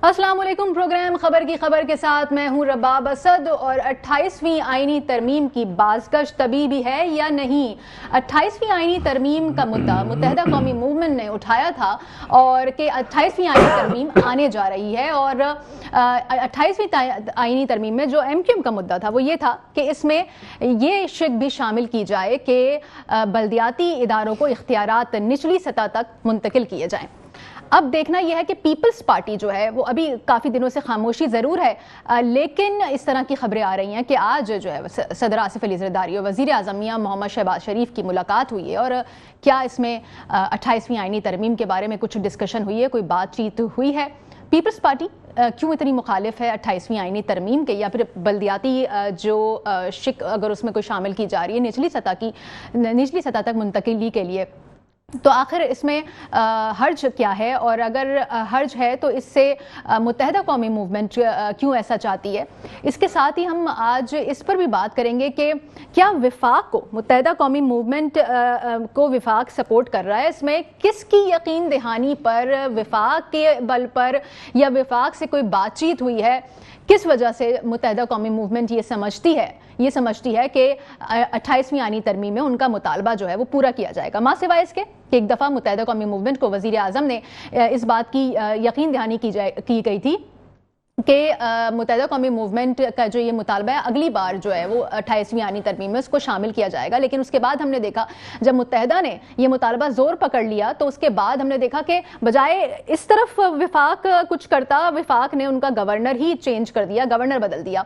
अस्सलाम वालेकुम। प्रोग्राम खबर की खबर के साथ मैं हूं रबाब असद। और 28वीं आईनी तरमीम की बाज़गश्त तभी भी है या नहीं। 28वीं आईनी तरमीम का मुद्दा मुत्तहदा कौमी मूवमेंट ने उठाया था और कि 28वीं आईनी तरमीम आने जा रही है। और 28वीं आईनी तरमीम में जो MQM का मुद्दा था वो ये था कि इसमें ये शिक भी शामिल की जाए कि बल्दियाती इदारों को इख्तियारात निचली सतह तक मुंतकिल किए जाएँ। अब देखना यह है कि पीपल्स पार्टी जो है वो अभी काफ़ी दिनों से खामोशी ज़रूर है, लेकिन इस तरह की खबरें आ रही हैं कि आज जो है सदर आसिफ अली ज़रदारी और वज़ीर आज़म मियां मोहम्मद शहबाज शरीफ की मुलाकात हुई है। और क्या इसमें 28वीं आईनी तरमीम के बारे में कुछ डिस्कशन हुई है, कोई बातचीत हुई है? पीपल्स पार्टी क्यों इतनी मुखालिफ है 28वीं आईनी तरमीम के, या फिर बल्दियाती जो शिक अगर उसमें कोई शामिल की जा रही है निचली सतह तक मुंतकिली के लिए, तो आखिर इसमें हर्ज क्या है? और अगर हर्ज है तो इससे मुत्तहदा कौमी मूवमेंट क्यों ऐसा चाहती है? इसके साथ ही हम आज इस पर भी बात करेंगे कि क्या विफाक को, मुत्तहदा कौमी मूवमेंट को विफाक सपोर्ट कर रहा है? इसमें किसकी यकीन दहानी पर, विफाक के बल पर, या विफाक से कोई बातचीत हुई है? किस वजह से मुत्तहदा कौमी मूवमेंट ये समझती है कि 28वीं आईनी तरमीम में उनका मुतालबा जो है वो पूरा किया जाएगा, मां सिवाय इसके कि एक दफ़ा मुत्तहदा कौमी मूवमेंट को वज़ीर आज़म ने इस बात की यकीन दहानी की गई थी कि मुत्तहदा कौमी मूवमेंट का जो ये मुतालबा है अगली बार जो है वो 28वीं आईनी तरमीम में उसको शामिल किया जाएगा। लेकिन उसके बाद हमने देखा जब मुत्तहदा ने ये मुतालबा जोर पकड़ लिया तो उसके बाद हमने देखा कि बजाय इस तरफ विफाक कुछ करता, विफाक ने उनका गवर्नर ही चेंज कर दिया, गवर्नर बदल दिया।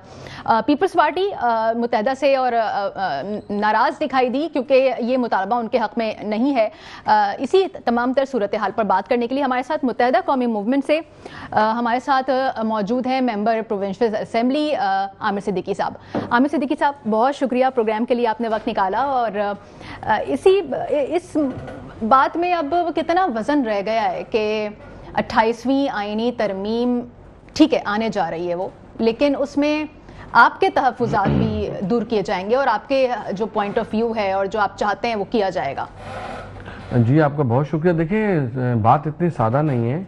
पीपल्स पार्टी मुत्तहदा से और नाराज़ दिखाई दी क्योंकि ये मुतालबा उनके हक़ में नहीं है। इसी तमाम तर सूरत हाल पर बात करने के लिए हमारे साथ मुत्तहदा कौमी मूवमेंट से हमारे साथ मौजूद है member provincial assembly Aamir Siddiqui साहब। आमिर सिद्दीकी साहब, बहुत शुक्रिया प्रोग्राम के लिए आपने वक्त निकाला। और इस बात में अब कितना वजन रह गया है कि 28वीं आईनी तरमीम ठीक है आने जा रही है वो, लेकिन उसमें आपके तहफ़्फ़ुज़ात भी दूर किए जाएंगे और आपके जो पॉइंट ऑफ व्यू है और जो आप चाहते हैं वो किया जाएगा। जी आपका बहुत शुक्रिया। देखिए बात इतनी सादा नहीं है,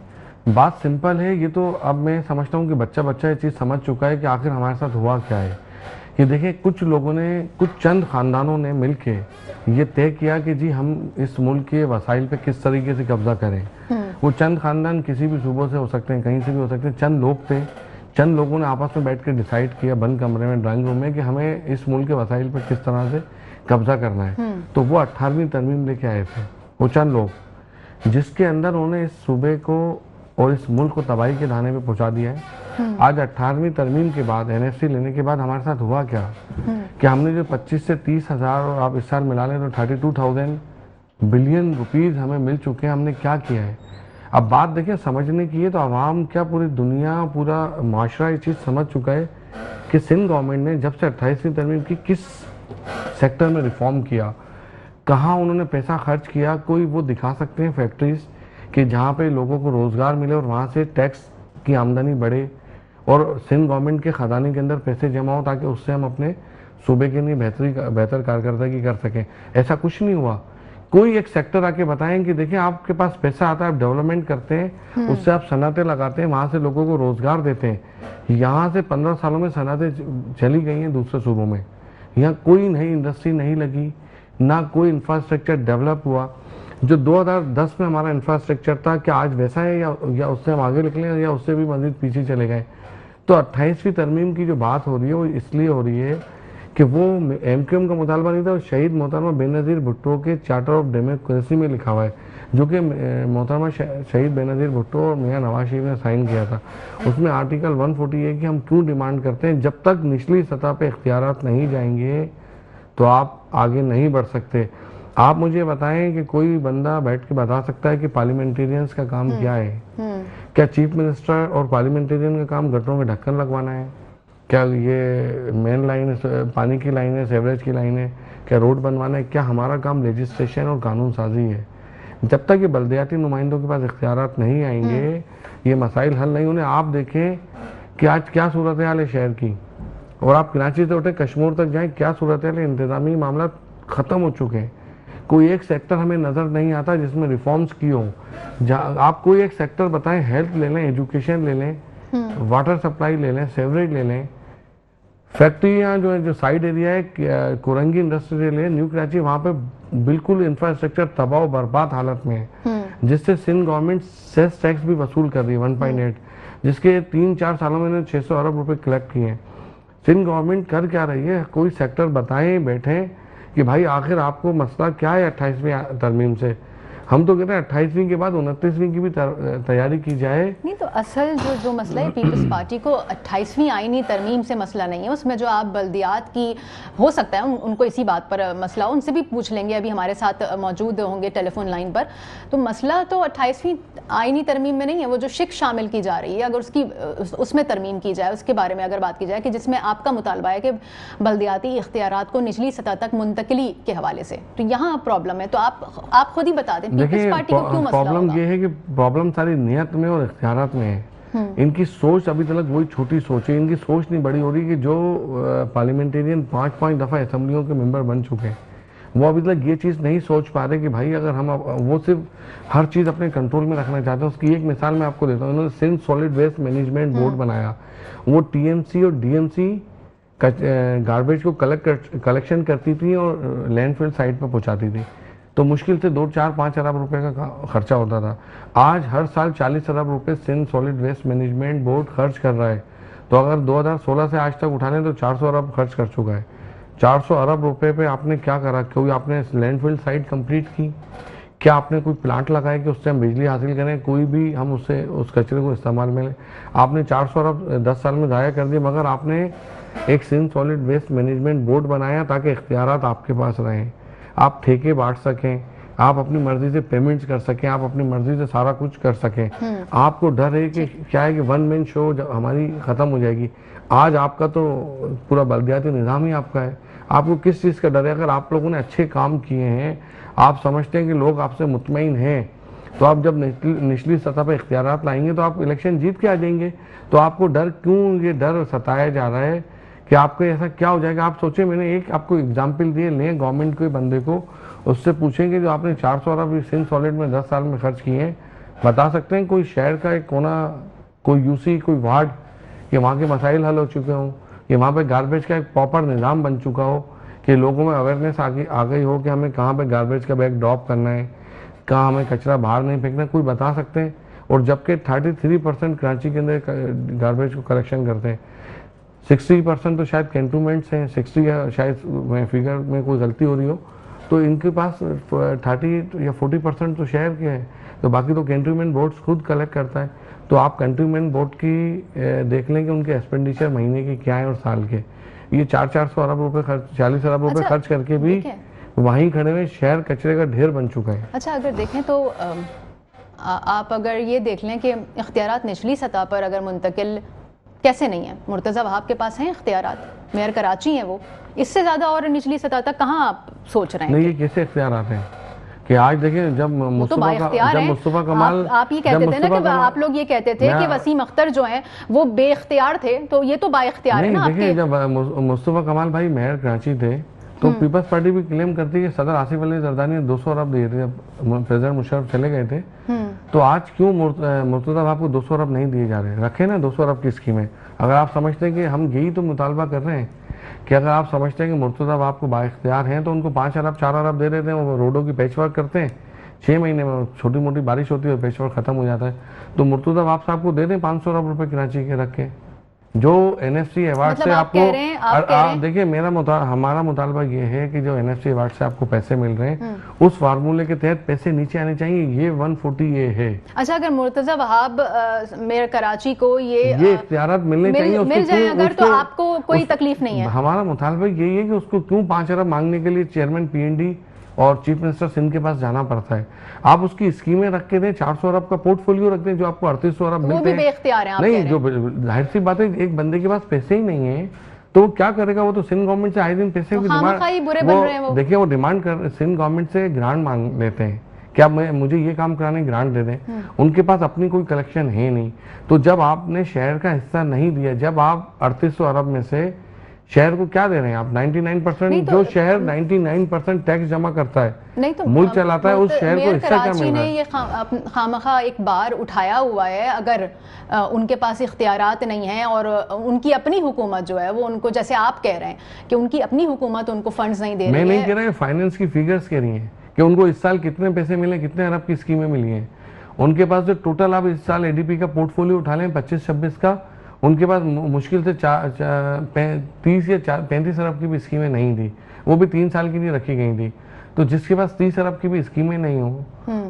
बात सिंपल है। ये तो अब मैं समझता हूँ कि बच्चा ये चीज़ समझ चुका है कि आखिर हमारे साथ हुआ क्या है। ये देखिए कुछ लोगों ने, कुछ चंद ख़ानदानों ने मिलके ये तय किया कि जी हम इस मुल्क के वसाइल पे किस तरीके से कब्जा करें। वो चंद ख़ानदान किसी भी सूबों से हो सकते हैं, कहीं से भी हो सकते हैं। चंद लोग थे, चंद लोगों ने आपस में बैठ कर डिसाइड किया बंद कमरे में, ड्राइंग रूम में, कि हमें इस मुल्क के वसाइल पर किस तरह से कब्जा करना है। तो वो 18वीं तरमीम लेके आए थे, वो चंद लोग, जिसके अंदर उन्होंने इस सूबे को और इस मुल्क को तबाही के दाने पे पहुंचा दिया है। आज 18वीं तरमीम के बाद, NFC लेने के बाद हमारे साथ हुआ क्या कि हमने जो 25 से 30 हज़ार, और आप इस साल मिला लें तो 32,000 बिलियन रुपीज़ हमें मिल चुके हैं। हमने क्या किया है? अब बात देखिए समझने की है तो आवाम क्या, पूरी दुनिया, पूरा माशरा ये चीज़ समझ चुका है कि सिंध गवर्नमेंट ने जब से 28वीं तरमीम की किस सेक्टर में रिफॉर्म किया, कहाँ उन्होंने पैसा खर्च किया। कोई वो दिखा सकते हैं फैक्ट्रीज कि जहाँ पे लोगों को रोज़गार मिले और वहाँ से टैक्स की आमदनी बढ़े और सिंध गवर्नमेंट के ख़जाने के अंदर पैसे जमा हो ताकि उससे हम अपने सूबे के लिए बेहतर कारकर्दगी कर सकें? ऐसा कुछ नहीं हुआ। कोई एक सेक्टर आके बताएं कि देखिए आपके पास पैसा आता है, आप डेवलपमेंट करते हैं, उससे आप सनतें लगाते हैं, वहाँ से लोगों को रोज़गार देते हैं। यहाँ से 15 सालों में सनतें चली गई हैं दूसरे सूबों में, यहाँ कोई नई इंडस्ट्री नहीं लगी, ना कोई इंफ्रास्ट्रक्चर डेवलप हुआ। जो 2010 में हमारा इंफ्रास्ट्रक्चर था, क्या आज वैसा है या उससे हम आगे निकले या उससे भी मजीद पीछे चले गए? तो 28वीं तरमीम की जो बात हो रही है वो इसलिए हो रही है कि वो MQM का मुतालबा नहीं था, वो शहीद मोहतरमा बेनज़ीर भुट्टो के चार्टर ऑफ डेमोक्रेसी में लिखा हुआ है, जो कि मोहतरमा शहीद बेनज़ीर भुट्टो और मियां नवाज शरीफ ने साइन किया था। उसमें आर्टिकल 140 है कि हम क्यों डिमांड करते हैं जब तक निचली सतह पर इख्तियारात नहीं जाएंगे तो आप आगे नहीं बढ़ सकते। आप मुझे बताएं कि कोई बंदा बैठ के बता सकता है कि पार्लियामेंटेरियंस का काम क्या है? क्या चीफ मिनिस्टर और पार्लियामेंटेरियन का काम गटरों में ढक्कन लगवाना है? क्या ये मेन लाइन, पानी की लाइन है, सेवरेज की लाइन है? क्या रोड बनवाना है? क्या हमारा काम लेजिस्लेशन और कानून साजी है? जब तक ये बल्दियाती नुमाइंदों के पास इख्तियारात नहीं आएंगे, ये मसाइल हल नहीं होने। आप देखें कि आज क्या सूरत हाल है शहर की, और आप कराची से उठे कश्मीर तक जाएं, क्या सूरत हाल है? इंतजामी मामला ख़त्म हो चुके हैं। कोई एक सेक्टर हमें नज़र नहीं आता जिसमें रिफॉर्म्स की हो। आप कोई एक सेक्टर बताएं, हेल्थ ले लें, एजुकेशन ले लें, वाटर सप्लाई ले लें, सेवरेज ले लें, फैक्ट्रियाँ जो है, जो साइड एरिया है कोरंगी इंडस्ट्रियल है, न्यू कराची, वहाँ पे बिल्कुल इंफ्रास्ट्रक्चर तबाह बर्बाद हालत में है, जिससे सिंध गवर्नमेंट सेस टैक्स भी वसूल कर रही है 1.8, जिसके 3-4 सालों में 600 अरब रुपए कलेक्ट किए हैं। सिंध गवर्नमेंट कर क्या रही है? कोई सेक्टर बताएं, बैठे कि भाई आखिर आपको मसला क्या है 28वीं तरमीम से। हम तो कहते हैं 28वीं के बाद 29वीं की भी तैयारी की जाए। नहीं तो असल जो मसला है पीपल्स पार्टी को 28वीं आईनी तरमीम से मसला नहीं है, उसमें जो आप बल्दियात की हो सकता है उनको इसी बात पर मसला हो, उनसे भी पूछ लेंगे, अभी हमारे साथ मौजूद होंगे टेलीफोन लाइन पर। तो मसला तो 28वीं आईनी तरमीम में नहीं है, वो जो शिक शामिल की जा रही है, अगर उसमें तरमीम की जाए, उसके बारे में अगर बात की जाए कि जिसमें आपका मुतालबा है कि बल्दियाती इख्तियारात को निचली सतह तक मुंतकिली के हवाले से, तो यहाँ प्रॉब्लम है। तो आप खुद ही बता दें देखिए प्रॉब्लम ये है कि प्रॉब्लम सारी नियत में और इख्तियारात में है। इनकी सोच अभी तक वही छोटी सोच है, इनकी सोच नहीं बड़ी हो रही कि जो पार्लियामेंटेरियन 5 दफ़ा असेंबलियों के मेंबर बन चुके हैं, वो अभी तक ये चीज़ नहीं सोच पा रहे कि भाई अगर हम वो सिर्फ हर चीज़ अपने कंट्रोल में रखना चाहते हैं। उसकी एक मिसाल मैं आपको देता हूँ, उन्होंने Sindh solid waste management board बनाया, वो टीएमसी और डीएमसी गार्बेज को कलेक्शन करती थी और लैंडफिल साइट पर पहुँचाती थी, तो मुश्किल से 2-4-5 अरब रुपए का खर्चा होता था। आज हर साल 40 अरब रुपए Sindh solid waste management board खर्च कर रहा है। तो अगर 2016 से आज तक उठाने तो 400 अरब खर्च कर चुका है। 400 अरब रुपए पे आपने क्या करा? कोई आपने लैंडफिल साइट कंप्लीट की? क्या आपने कोई प्लांट लगाया कि उससे हम बिजली हासिल करें? कोई भी हम उससे उस कचरे को इस्तेमाल में लें? आपने 400 अरब 10 साल में ज़ाया कर दिए, मगर आपने एक Sindh solid waste management board बनाया ताकि इख्तियारात आपके पास रहें, आप ठेके बांट सकें, आप अपनी मर्जी से पेमेंट्स कर सकें, आप अपनी मर्जी से सारा कुछ कर सकें। आपको डर है कि क्या है कि वन मैन शो जब हमारी ख़त्म हो जाएगी। आज आपका तो पूरा बल्दियाती निज़ाम ही आपका है, आपको किस चीज़ का डर है? अगर आप लोगों ने अच्छे काम किए हैं, आप समझते हैं कि लोग आपसे मुतमईन हैं, तो आप जब निचली सतह पर इख्तियारात लाएंगे तो आप इलेक्शन जीत के आ जाएंगे। तो आपको डर क्यों, ये डर सताया जा रहा है कि आपको ऐसा क्या हो जाएगा? आप सोचें, मैंने एक आपको एग्जाम्पल दिए, लें गवर्नमेंट के बंदे को, उससे पूछेंगे जो आपने 400 अरब सिंध सॉलिड में 10 साल में खर्च किए हैं, बता सकते हैं कोई शहर का एक कोना, कोई यूसी, कोई वार्ड कि वहाँ के मसाइल हल हो चुके हों, कि वहाँ पे गार्बेज का एक प्रॉपर निज़ाम बन चुका हो, कि लोगों में अवेयरनेस आ गई हो कि हमें कहाँ पे गार्बेज का बैग ड्रॉप करना है, कहाँ हमें कचरा बाहर नहीं फेंकना, कोई बता सकते हैं? और जबकि 33% कराची के अंदर गार्बेज को कलेक्शन करते हैं, 60% तो शायद कैंटोनमेंट्स हैं, 60 या शायद फिगर में कोई गलती हो रही हो, तो इनके पास 30 या 40% तो शहर के हैं, तो बाकी तो कैंटोनमेंट बोर्ड्स खुद कलेक्ट करता है। तो आप कैंटोनमेंट बोर्ड की देख लें कि उनके एक्सपेंडिचर महीने के क्या है और साल के, ये 400 अरब रुपए खर्च, 40 अरब रुपए खर्च करके भी वहीं खड़े हुए शहर कचरे का ढेर बन चुका है। अच्छा, अगर देखें तो आप अगर ये देख लें कि इख्तियारात निचली सतह पर अगर मुंतकिल कैसे नहीं है, मुर्तज़ा वहाब के पास हैं इख्तियारात, मेयर कराची हैं वो, इससे ज़्यादा और निचली सतह तक कहाँ आप सोच रहे हैं? नहीं, ये कैसे इख्तियारात हैं कि आज देखिए, जब मुस्तफा कमाल, आप ये कहते थे ना कि आप लोग ये कहते थे कि वसीम अख्तर जो हैं वो बेइख्तियार थे, तो ये तो बाइख्तियार है ना आपके। देखिए, जब मुस्तफा कमाल भाई मेयर कराची थे तो पीपल्स पार्टी भी क्लेम करती है कि सदर आसिफ अली जरदारी ने 200 अरब दिए थे जब प्रेसिडेंट मुशर्रफ चले गए थे। तो आज क्यों मुर्तज़ा वहाब को 200 अरब नहीं दिए जा रहे? रखे ना 200 अरब की स्कीमें। अगर आप समझते हैं कि हम यही तो मुतालबा कर रहे हैं कि अगर आप समझते हैं कि मुर्तज़ा वहाब को बाइख्तियार हैं, तो उनको 5 अरब 4 अरब दे देते हैं, वो रोडों की पैच वर्क करते हैं, 6 महीने में छोटी मोटी बारिश होती है, पैच वर्क खत्म हो जाता है। तो मुर्तज़ा वहाब साहब को दे दें 500 अरब रुपए कराची के रख के, जो एनएफसी अवार्ड से आपको देखिए, हमारा मुतालबा ये है कि जो एनएफसी अवार्ड से आपको पैसे मिल रहे हैं, उस फार्मूले के तहत पैसे नीचे आने चाहिए। ये 140 ये है। अच्छा, अगर मुर्तज़ा वहाब मेयर कराची को ये इख्तियारात मिलने चाहिए, मिल जाए अगर, तो आपको कोई तकलीफ नहीं है? हमारा मुतालबा यही है कि उसको क्यों 5 अरब मांगने के लिए चेयरमैन पीएनडी और चीफ मिनिस्टर सिंध के पास जाना पड़ता है? आप उसकी स्कीमें रख के दें, 400 अरब का पोर्टफोलियो रख दें, जो आपको 3800 अरब मिलते हैं। नहीं, जो जाहिर सी बात है, एक बंदे के पास पैसे ही नहीं है तो वो क्या करेगा? वो तो सिंध गवर्नमेंट से आए दिन पैसे की डिमांड, देखिए वो डिमांड कर, सिंध गवर्नमेंट से ग्रांट मांग लेते हैं, क्या मुझे ये काम कराने ग्रांट दे दें। उनके पास अपनी कोई कलेक्शन है नहीं। तो जब आपने शहर का हिस्सा नहीं दिया, जब आप 3800 अरब में से शहर को क्या दे रहे हैं आप? 99% जो शहर 99% टैक्स जमा करता है, नहीं तो मुल्क चलाता है, उस शहर को हिस्सा क्या कराची मिल रहा ने है? ये खामखा एक बार उठाया हुआ है। अगर उनके पास इख्तियारात नहीं है और उनकी अपनी हुकूमत जो है वो उनको, जैसे आप कह रहे हैं कि उनकी अपनी हुकूमत उनको फंड्स नहीं दे रही है। मैं नहीं कह रहा, फाइनेंस की फिगर्स कह रही हैं कि उनको इस साल कितने पैसे मिले, कितने अरब की स्कीमें मिली हैं। उनके पास जो टोटल आप इस साल एडीपी का पोर्टफोलियो उठा लें 25-26 का, उनके पास मुश्किल से 30 या 35 अरब की भी स्कीमें नहीं थी, वो भी 3 साल के लिए रखी गई थी। तो जिसके पास 30 अरब की भी स्कीमें नहीं हो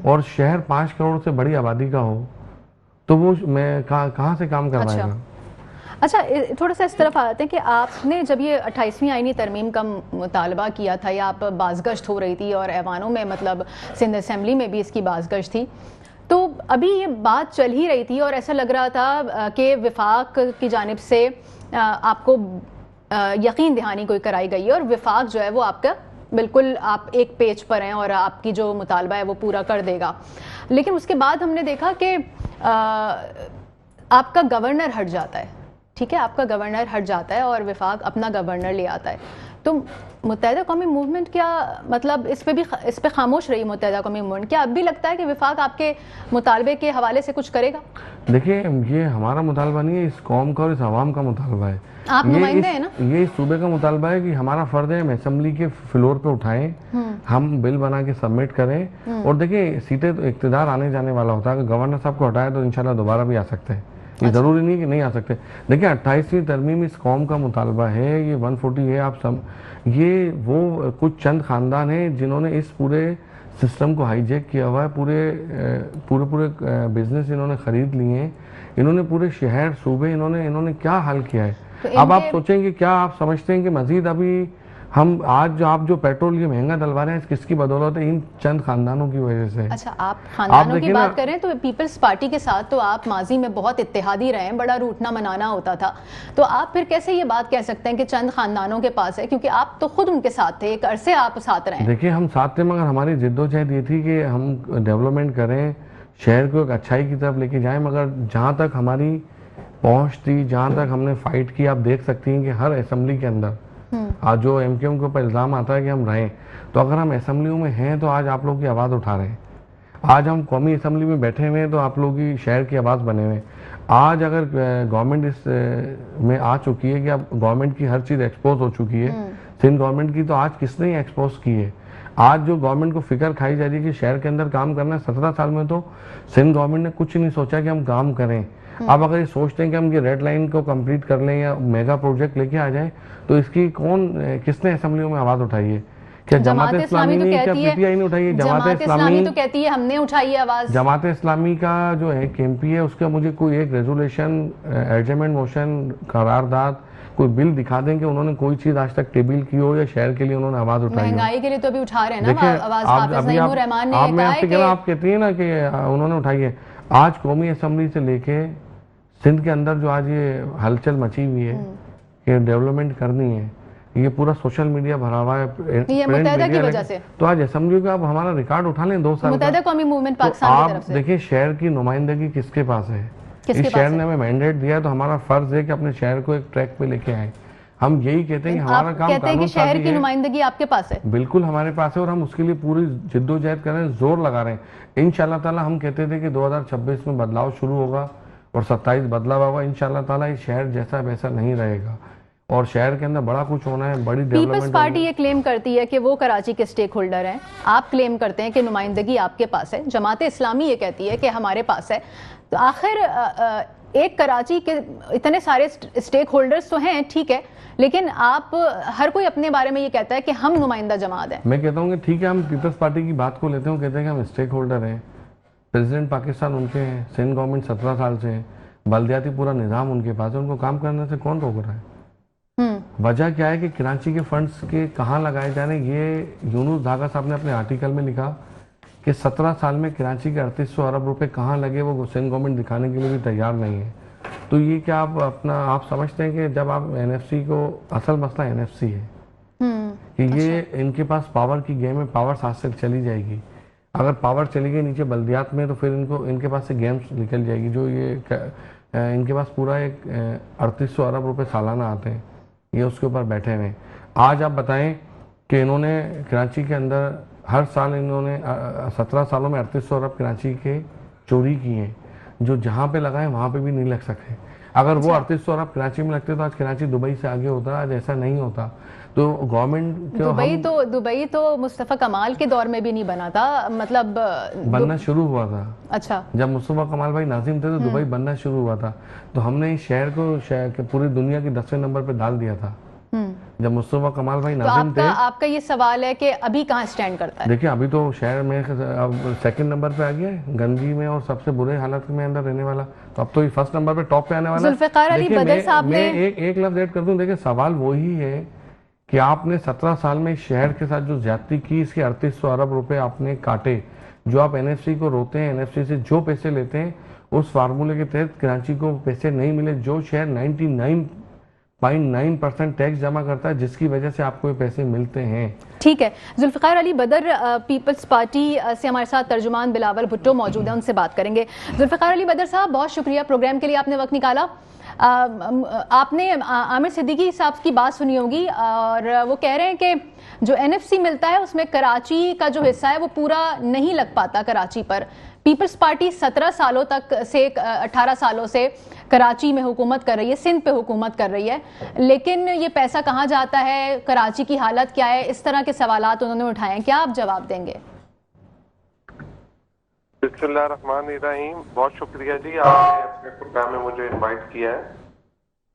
और शहर 5 करोड़ से बड़ी आबादी का हो, तो वो मैं कहाँ से काम करवाएगा? अच्छा, थोड़ा सा इस तरफ आते हैं कि आपने जब ये 28वीं आईनी तरमीम का मुतालबा किया था या आप बाज़गश्त हो रही थी और ऐवानों में, मतलब सिंध असेंबली में भी इसकी बाज़गश्त थी, तो अभी ये बात चल ही रही थी और ऐसा लग रहा था कि विफाक की जानिब से आपको यकीन दहानी कोई कराई गई है और विफाक जो है वो आपका बिल्कुल आप एक पेज पर हैं और आपकी जो मुतालबा है वो पूरा कर देगा। लेकिन उसके बाद हमने देखा कि आपका गवर्नर हट जाता है, ठीक है, आपका गवर्नर हट जाता है और विफाक अपना गवर्नर ले आता है। तो मुत्तहिदा कौमी मूवमेंट क्या, मतलब इस पे खामोश रही मुत्तहिदा कौमी मूवमेंट? क्या अब भी लगता है कि विफाक आपके मुतालबे के हवाले से कुछ करेगा? देखिए, ये हमारा मुतालबा नहीं है, इस कौम का और इस आवाम का मुतालबा है। आप नुमाइंदे हैं ना? ये इस सूबे का मुतालबा है कि हमारा फर्ज है हम असेंबली के फ्लोर पे उठाएं, हम बिल बना के सबमिट करें। और देखिए, सीटें तो इक़्तिदार आने जाने वाला होता है। अगर गवर्नर साहब को हटाए तो इंशाल्लाह दोबारा भी आ सकते हैं, ये ज़रूरी नहीं कि नहीं आ सकते। देखिए, 28वीं तरमीम इस कौम का मुतालबा है, ये 140 है। आप सब, ये वो कुछ चंद ख़ानदान हैं जिन्होंने इस पूरे सिस्टम को हाईजैक किया हुआ है। पूरे बिजनेस इन्होंने ख़रीद लिए हैं, इन्होंने पूरे शहर सूबे इन्होंने क्या हाल किया है। तो अब आप सोचेंगे, क्या आप समझते हैं कि मजीद अभी हम आप जो पेट्रोल ये महंगा डलवा रहे हैं किसकी बदौलत है? इन चंद खानदानों की वजह से। अच्छा, आप खानदानों की बात करें तो पीपल्स पार्टी के साथ तो आप माजी में बहुत इत्तेहादी रहे हैं, बड़ा रूठना मनाना होता था, तो आप फिर कैसे ये बात कह सकते हैं कि चंद खानदानों के पास है? क्योंकि आप तो खुद उनके साथ थे, एक अरसे आप साथ रहे। देखिए, हम साथ थे, मगर हमारी जिद्दोजहद ये थी कि हम डेवलपमेंट करें, शहर को एक अच्छाई की तरफ लेके जाएं। मगर जहाँ तक हमारी पहुँच थी, जहाँ तक हमने फाइट की, आप देख सकती हैं कि हर असेंबली के अंदर आज जो एमक्यूएम के ऊपर इल्ज़ाम आता है कि हम रहें, तो अगर हम असेंबलियों में हैं तो आज आप लोग की आवाज़ उठा रहे हैं। आज हम कौमी असेंबली में बैठे हुए हैं तो आप लोग की शहर की आवाज़ बने हुए हैं। आज अगर गवर्नमेंट इस में आ चुकी है कि अब गवर्नमेंट की हर चीज़ एक्सपोज हो चुकी है, सिंध गवर्नमेंट की, तो आज किसने एक्सपोज की है? आज जो गवर्नमेंट को फिक्र खाई जा रही है कि शहर के अंदर काम करना है, 17 साल में तो सिंध गवर्नमेंट ने कुछ नहीं सोचा कि हम काम करें। अब अगर ये सोचते हैं कि हम ये रेड लाइन को कंप्लीट कर लें या मेगा प्रोजेक्ट लेके आ जाएं, तो इसकी किसने असेंबलियों में आवाज़ उठाई है? क्या जमात इस्लामी ने, क्या पीटीआई ने उठाई है? जमात इस्लामी तो कहती है हमने उठाई है आवाज़। जमात इस्लामी का जो है केएमपी है, उसका मुझे कोई एक रेजोल्यूशन, एडजमेंट मोशन, करारदाद, कोई बिल दिखा दें कि उन्होंने कोई चीज आज तक टेबल की हो या शहर के लिए उन्होंने आवाज उठाई हो। महंगाई के लिए तो अभी उठा रहे हैं ना आवाज। हाफिज नईमुर रहमान ने कहा है कि आप कहती है ना कि उन्होंने उठाई है। आज कौमी असेंबली से लेके सिंध के अंदर जो आज ये हलचल मची हुई है कि डेवलपमेंट करनी है, ये पूरा सोशल मीडिया भरा हुआ है, ये मुत्तहिदा की वजह से। तो आज असेंबली का आप हमारा रिकॉर्ड उठा लें 2 साल मुत्तहिदा कौमी मूवमेंट पाकिस्तान की तरफ से। देखिए, शहर की नुमाइंदगी किसके पास है? इस शहर ने हमें मैंडेट दिया, तो हमारा फर्ज है कि अपने शहर को एक ट्रैक पे लेके आए। हम यही कहते हैं कि हमारा काम कहते हैं कि शहर की नुमाइंदगी आपके पास है। बिल्कुल हमारे पास है और हम उसके लिए पूरी जिद्दोजहद कर रहे हैं, जोर लगा रहे हैं। इंशाल्लाह ताला हम कहते थे कि 2026 में बदलाव शुरू होगा और 27 बदलाव होगा। इंशाल्लाह ताला इस शहर जैसा वैसा नहीं रहेगा और शहर के अंदर बड़ा कुछ होना है, बड़ी डेवलपमेंट। पीपल्स पार्टी ये क्लेम करती है कि वो कराची के स्टेक होल्डर हैं, आप क्लेम करते हैं कि नुमाइंदगी आपके पास है। जमात इस्लामी ये कहती है कि हमारे पास है। तो आखिर एक कराची के इतने सारे स्टेक होल्डर्स तो हैं, ठीक है, लेकिन आप हर कोई अपने बारे में ये कहता है कि हम नुमाइंदा जमात हैं। मैं कहता हूँ कि ठीक है, हम पीपल्स पार्टी की बात को लेते हैं, कहते हैं कि हम स्टेक होल्डर हैं, प्रेसिडेंट पाकिस्तान उनके हैं, सिंध गवर्नमेंट 17 साल से है, बल्दियाती पूरा निज़ाम उनके पास है, उनको काम करने से कौन रोक रहा है? वजह क्या है कि कराची के फंड्स के कहाँ लगाए जा रहे हैं? ये यूनुस धागा साहब ने अपने आर्टिकल में लिखा कि 17 साल में कराची के 3800 अरब रुपए कहाँ लगे, वो सिंध गवर्नमेंट दिखाने के लिए भी तैयार नहीं है। तो ये क्या आप समझते हैं कि जब आप एनएफसी को, असल मसला एनएफसी है कि ये इनके पास पावर की गेम है, पावर साथ से चली जाएगी। अगर पावर चली गई नीचे बल्दियात में तो फिर इनके पास से गेम्स निकल जाएगी। जो ये इनके पास पूरा एक 3800 अरब रुपए सालाना आते हैं, ये उसके ऊपर बैठे हुए हैं। आज आप बताएं कि इन्होंने कराची के अंदर हर साल इन्होंने 17 सालों में 3800 अरब कराची के चोरी किए हैं, जो जहाँ पे लगाए वहाँ पे भी नहीं लग सके। अगर वो 3800 अरब कराची में लगते तो आज कराची दुबई से आगे होता, आज ऐसा नहीं होता। तो गवर्नमेंट दुबई तो मुस्तफ़ा कमाल के दौर में भी नहीं बना था, मतलब बनना शुरू हुआ था। अच्छा, जब मुस्तफ़ा कमाल भाई नाजिम थे तो दुबई बनना शुरू हुआ था। तो हमने इस शहर को पूरी दुनिया की 10वें नंबर पे डाल दिया था जब मुस्तफ़ा कमाल भाई नाजिम थे। आपका ये सवाल है कि अभी कहाँ स्टैंड करता है? देखिए अभी तो शहर में अब सेकंड नंबर पे आ गया है, गंदगी में और सबसे बुरे हालत में अंदर रहने वाला। तो अब तो ये फर्स्ट नंबर पे टॉप पे आने वाला है। जुल्फ़िकार अली बदर साहब ने एक लफ्ज ऐड कर दूं, देखिए सवाल वही है कि आपने 17 साल में शहर के साथ जो ज्यादती की, इसके 3800 अरब रुपए आपने काटे। जो आप एनएफसी को रोते हैं, एनएफसी से जो पैसे लेते हैं उस फार्मूले के तहत कराची को पैसे नहीं मिले। जो शहर 99.9% टैक्स जमा करता है, जिसकी वजह से आपको ये पैसे मिलते हैं। ठीक है, जुल्फ़िकार अली बदर पीपल्स पार्टी से हमारे साथ तर्जुमान बिलावल भुट्टो मौजूद हैं, उनसे बात करेंगे। जुल्फ़िकार अली बदर साहब, बहुत शुक्रिया प्रोग्राम के लिए, आपने वक्त निकाला। आपने आमिर सिद्दीकी साहब की बात सुनी होगी और वो कह रहे हैं कि जो एनएफसी मिलता है उसमें कराची का जो हिस्सा है वो पूरा नहीं लग पाता कराची पर। पीपल्स पार्टी 17 सालों तक से 18 सालों से कराची में हुकूमत कर रही है, सिंध पे हुकूमत कर रही है, लेकिन ये पैसा कहाँ जाता है, कराची की हालत क्या है, इस तरह के सवालात उन्होंने उठाए हैं। क्या आप जवाब देंगे? बिस्मिल्लाहिर्रहमानिर्रहीम, बहुत शुक्रिया जी, आपने अपने प्रोग्राम में मुझे इनवाइट किया है।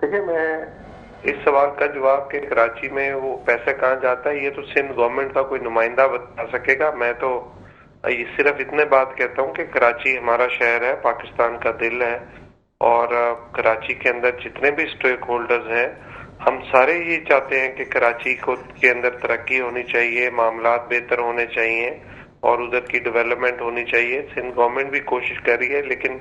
देखिए, मैं इस सवाल का जवाब कि कराची में वो पैसा कहाँ जाता है, ये तो सिंध गवर्नमेंट का कोई नुमाइंदा बता सकेगा। मैं तो सिर्फ इतने बात कहता हूँ कि कराची हमारा शहर है, पाकिस्तान का दिल है, और कराची के अंदर जितने भी स्टेक होल्डर्स हैं, हम सारे ये चाहते हैं कि कराची को के अंदर तरक्की होनी चाहिए, मामलात बेहतर होने चाहिए और उधर की डेवलपमेंट होनी चाहिए। सिंध गवर्नमेंट भी कोशिश कर रही है, लेकिन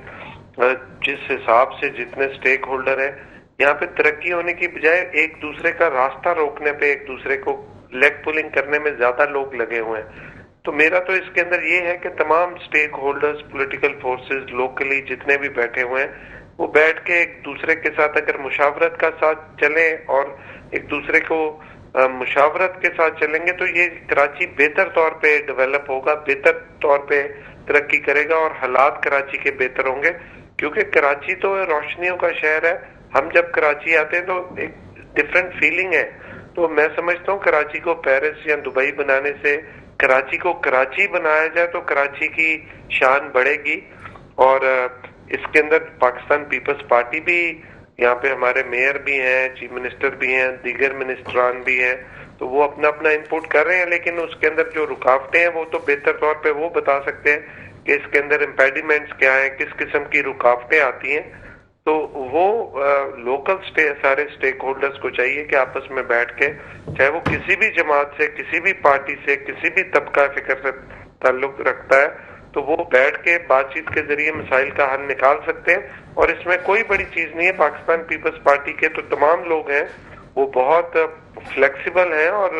जिस हिसाब से जितने स्टेक होल्डर हैं, यहाँ पे तरक्की होने की बजाय एक दूसरे का रास्ता रोकने पे, एक दूसरे को लेग पुलिंग करने में ज्यादा लोग लगे हुए हैं। तो मेरा तो इसके अंदर ये है कि तमाम stakeholders, political forces, locally जितने भी बैठे हुए हैं, वो बैठ के एक दूसरे के साथ अगर मुशावरत का साथ चले और एक दूसरे को मुशावरत के साथ चलेंगे तो ये कराची बेहतर तौर पे डेवलप होगा, बेहतर तौर पे तरक्की करेगा और हालात कराची के बेहतर होंगे। क्योंकि कराची तो रोशनियों का शहर है। हम जब कराची आते हैं तो एक डिफरेंट फीलिंग है। तो मैं समझता हूँ कराची को पेरिस या दुबई बनाने से कराची को कराची बनाया जाए तो कराची की शान बढ़ेगी। और इसके अंदर पाकिस्तान पीपल्स पार्टी भी, यहाँ पे हमारे मेयर भी हैं, चीफ मिनिस्टर भी हैं, दीगर मिनिस्टरान भी हैं, तो वो अपना अपना इनपुट कर रहे हैं। लेकिन उसके अंदर जो रुकावटें हैं वो तो बेहतर तौर पे वो बता सकते हैं कि इसके अंदर इम्पेडिमेंट्स क्या है, किस किस्म की रुकावटें आती हैं। तो वो लोकल सारे स्टेक होल्डर्स को चाहिए कि आपस में बैठ के, चाहे वो किसी भी जमात से, किसी भी पार्टी से, किसी भी तबका फिक्र से ताल्लुक रखता है, तो वो बैठ के बातचीत के जरिए मसाइल का हल निकाल सकते हैं। और इसमें कोई बड़ी चीज नहीं है। पाकिस्तान पीपल्स पार्टी के तो तमाम लोग हैं, वो बहुत फ्लेक्सिबल हैं और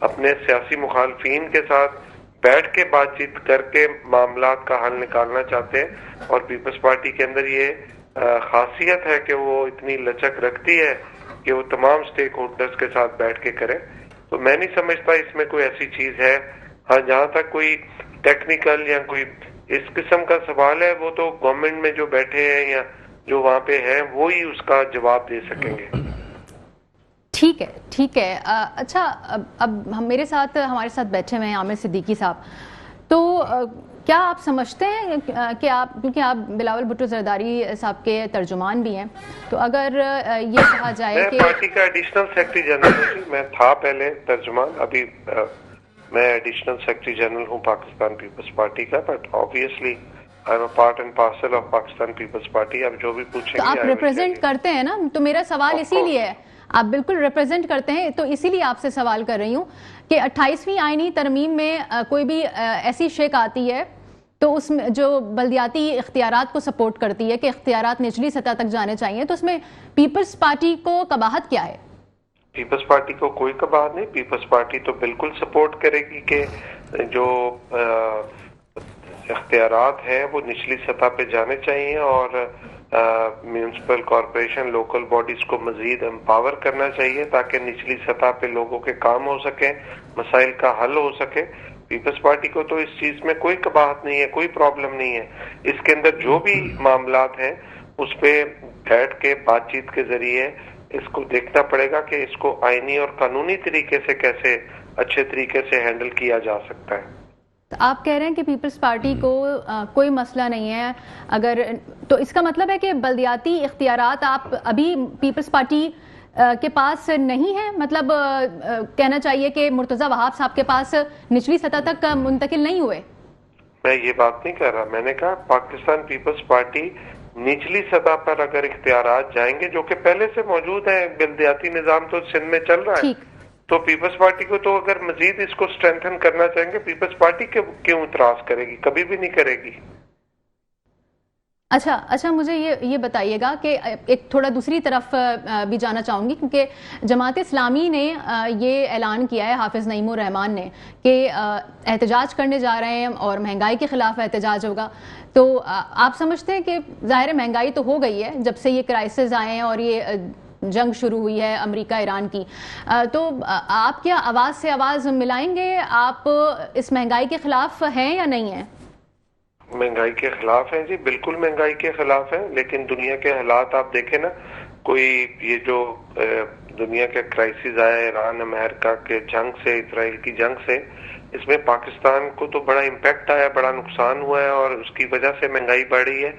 अपने सियासी मुखालफिन के साथ बैठ के बातचीत करके मामलात का हल निकालना चाहते हैं। और पीपल्स पार्टी के अंदर ये खासियत है कि वो इतनी लचक रखती है कि वो तमाम स्टेक होल्डर्स के साथ बैठ के करे। तो मैं नहीं समझता इसमें कोई ऐसी चीज है। हाँ, जहाँ तक कोई टेक्निकल या कोई इस किस्म का सवाल है, वो तो गवर्नमेंट में जो बैठे हैं या जो वहाँ पे हैं वो ही उसका जवाब दे सकेंगे। ठीक है, ठीक है। अच्छा, अब हम हमारे साथ बैठे हुए हैं आमिर सिद्दीकी साहब। तो क्या आप समझते हैं कि आप, क्योंकि आप बिलावल भुट्टो जरदारी साहब के तर्जुमान भी हैं, तो अगर ये कहा जाए कि पार्टी का एडिशनल सेक्रेटरी जनरल, मैं था पहले तर्जुमान, अभी मैं एडिशनल सेक्रेटरी जनरल हूँ पाकिस्तान पीपल्स पार्टी का, but obviously I am a part and parcel of Pakistan Peoples Party. अब जो भी पूछेंगे, तो आप रिप्रेजेंट करते हैं ना, तो मेरा सवाल इसीलिए है, आप बिल्कुल रिप्रेजेंट करते हैं, तो इसीलिए आपसे सवाल कर रही हूँ कि 28वीं आईनी तरमीम में कोई भी ऐसी शेक आती है तो उसमें जो बल्दियाती इख्तियारात को सपोर्ट करती है कि इख्तियारात निचली सतह तक जाने चाहिए, तो उसमें पीपल्स पार्टी को कबाहत क्या है? पीपल्स पार्टी को कोई कबाहत नहीं। पीपल्स पार्टी तो बिल्कुल सपोर्ट करेगी कि जो इख्तियारात हैं वो निचली सतह पे जाने चाहिए और म्यूनिसिपल कॉरपोरेशन लोकल बॉडीज को मजीद एम्पावर करना चाहिए ताकि निचली सतह पे लोगों के काम हो सके, मसाइल का हल हो सके। पीपल्स पार्टी को तो इस चीज में कोई कबाहत नहीं है, कोई प्रॉब्लम नहीं है। इसके अंदर जो भी मामलात हैं उस पे बैठ के बातचीत के जरिए इसको देखना पड़ेगा कि इसको आईनी और कानूनी तरीके से कैसे अच्छे तरीके से हैंडल किया जा सकता है। तो आप कह रहे हैं कि पीपल्स पार्टी को कोई मसला नहीं है, अगर तो इसका मतलब है कि बल्दियाती इख्तियारात आप अभी पीपल्स पार्टी के पास नहीं है, मतलब कहना चाहिए कि मुर्तजा वहाब साहब के पास निचली सतह तक मुंतकिल नहीं हुए। मैं ये बात नहीं कर रहा, मैंने कहा पाकिस्तान पीपल्स पार्टी निचली सतह पर अगर इख्तियारात जाएंगे जो कि पहले से मौजूद है, बल्दियाती निजाम तो सिंध में चल रहा है, तो पीपल्स पार्टी को तो अगर मजीद इसको स्ट्रेंथन करना चाहेंगे, पीपल्स पार्टी क्यों इतराज करेगी? कभी भी नहीं करेगी। अच्छा, मुझे ये बताइएगा कि एक थोड़ा दूसरी तरफ भी जाना चाहूँगी, क्योंकि जमात इस्लामी ने ये ऐलान किया है, हाफिज़ नईमुर रहमान ने, कि एहतजाज करने जा रहे हैं और महंगाई के ख़िलाफ़ एहतजाज होगा। तो आप समझते हैं कि ज़ाहिर महंगाई तो हो गई है जब से ये क्राइसिस आए हैं और ये जंग शुरू हुई है अमेरिका ईरान की, तो आप क्या आवाज़ से आवाज़ मिलाएंगे? आप इस महंगाई के ख़िलाफ़ हैं या नहीं हैं? महंगाई के खिलाफ है जी, बिल्कुल महंगाई के खिलाफ है, लेकिन दुनिया के हालात आप देखें ना, कोई ये जो दुनिया के क्राइसिस आया ईरान अमेरिका के जंग से, इसराइल की जंग से, इसमें पाकिस्तान को तो बड़ा इम्पैक्ट आया, बड़ा नुकसान हुआ है और उसकी वजह से महंगाई बढ़ी है।